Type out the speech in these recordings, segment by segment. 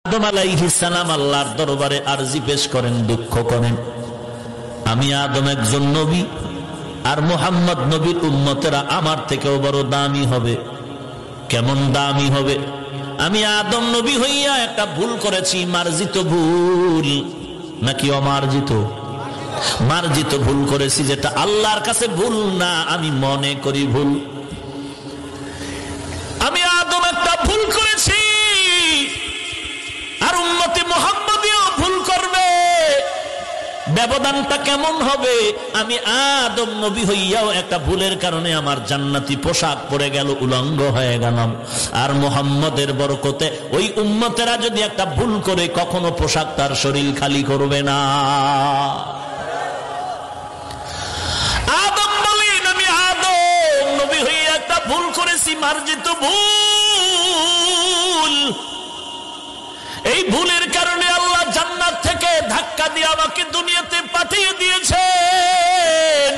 আদম আলাইহিস সালাম আল্লাহর দরবারে আরজি পেশ করেন, দুঃখ করেন, আমি আদম একজন নবী আর মুহাম্মদ নবীর উম্মতেরা আমার থেকেও বড় দামি হবে। কেমন দামি হবে? আমি আদম নবী হইয়া একটা ভুল করেছি, মার্জিত ভুল নাকি অমার্জিত? মার্জিত ভুল করেছি, যেটা আল্লাহর কাছে ভুল না, আমি মনে করি ভুল। আমি আদম একটা ভুল করেছি আর উম্মতে মুহাম্মদীও ভুল করবে। ব্যবধানটা কেমন হবে? আমি আদম নবী হইয়াও একটা ভুলের কারণে আমার জান্নাতি পোশাক পরে গেল, উলঙ্গ হয়ে গেলাম। আর মুহাম্মদের বরকতে ওই উম্মতেরা যদি একটা ভুল করে, কখনো পোশাক তার শরীর খালি করবে না। আদম বলেন, আমি আদম নবী হইয়া একটা ভুল করেছি, মার্জিত ভুল। এই ভুলের কারণে আল্লাহ জান্নাত থেকে ধাক্কা দিয়ে আমাকে দুনিয়াতে পাঠিয়ে দিয়েছেন।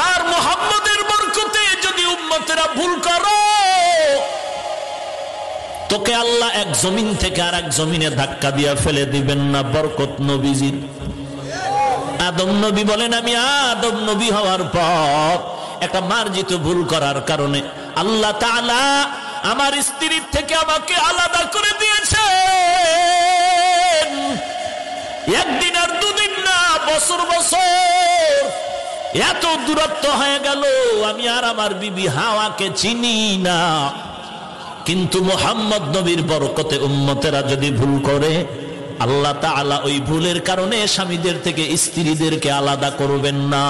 আর মুহাম্মদের বরকতে যদি উম্মতেরা ভুল করো, তোকে আল্লাহ এক জমিন থেকে আর এক জমিনে ধাক্কা দিয়ে ফেলে দিবেন না, বরকত নবীজির। আদম নবী বলেন, আমি আদম নবী হওয়ার পর একটা মার্জিত ভুল করার কারণে আল্লাহ তাআলা আমার স্ত্রীর থেকে আমাকে আলাদা করে দিয়েছেন। একদিন আর দুদিন না, বছর বছর এত দূরত্ব হয়ে গেল, আমি আর আমার বিবি হাওয়াকে চিনি না। কিন্তু মুহাম্মদ নবীর বরকতে উম্মতেরা যদি ভুল করে, আল্লাহ তাআলা ওই ভুলের কারণে স্বামীদের থেকে স্ত্রীদেরকে আলাদা করবেন না।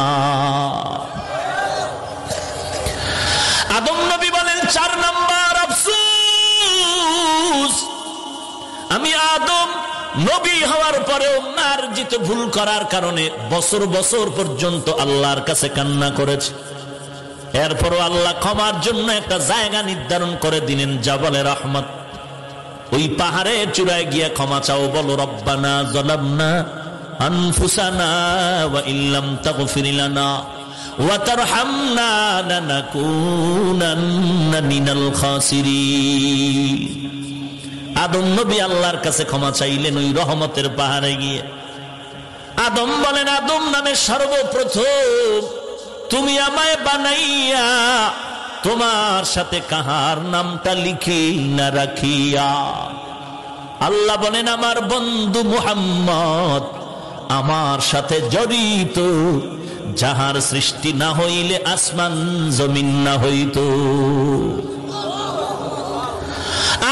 আদম নবী বলেন, 4 নাম্বার আফসোস, আমি আদম নবী হওয়ার পরেও মার্জিত ভুল করার কারণে বছর বছর পর্যন্ত আল্লাহর কাছে কান্না করেছে। এরপরও আল্লাহ ক্ষমার জন্য একটা জায়গা নির্ধারণ করে দিলেন, জাবালে রহমত। ওই পাহাড়ের চূড়ায় গিয়ে ক্ষমা চাও, বলো রব্বানা যালামনা আনফুসানা ওয়া ইল্লাম তাগফির লানা ওয়া তারহামনা লানাকুনান্না মিনাল খাসিরিন। আদম নবী আল্লাহর কাছে ক্ষমা চাইলেন ওই রহমতের পাহাড়ে গিয়ে। আদম বলেন, আদম নামে সর্বপ্রথম তুমি আমায় বানাইয়া তোমার সাথে কাহার নামটা লিখি না রাখিয়া? আল্লাহ বলেন, আমার বন্ধু মুহাম্মদ আমার সাথে জড়িত, যাহার সৃষ্টি না হইলে আসমান জমিন না হইত।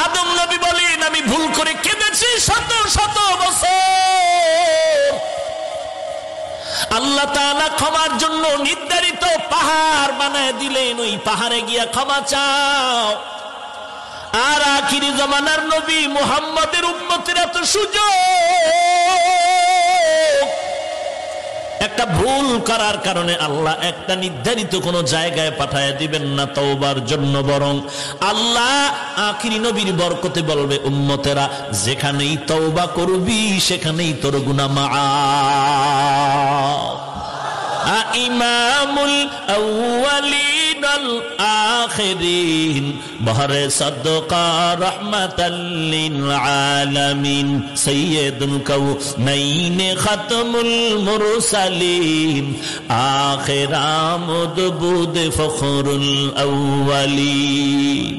আদম নবী বলেন, আমি ভুল করে কেঁদেছি শত শত বছর। আল্লাহ তাআলা ক্ষমার জন্য নির্ধারিত পাহাড় বানায় দিলেন, ওই পাহাড়ে গিয়া ক্ষমা চাও। আর আখিরি জামানার নবী মুহাম্মদের উম্মতের এত সুযোগ, একটা ভুল করার কারণে আল্লাহ একটা নির্ধারিত কোন জায়গায় পাঠায় দিবেন না তওবার জন্য, বরং আল্লাহ আখিরি নবীর বরকতে বলবে, উম্মতেরা যেখানেই তওবা করবি সেখানেই তোর গুনাহ মাআফ। ইমামুল আউয়ালিন আল আখিরিন, বহরে সাদকা রাহমাতাল লিল আলামিন, সাইয়্যিদুল কাউনাইন খাতমুল মুরসালিন, আখির আমদ বুদ ফখরুল আউয়ালিন।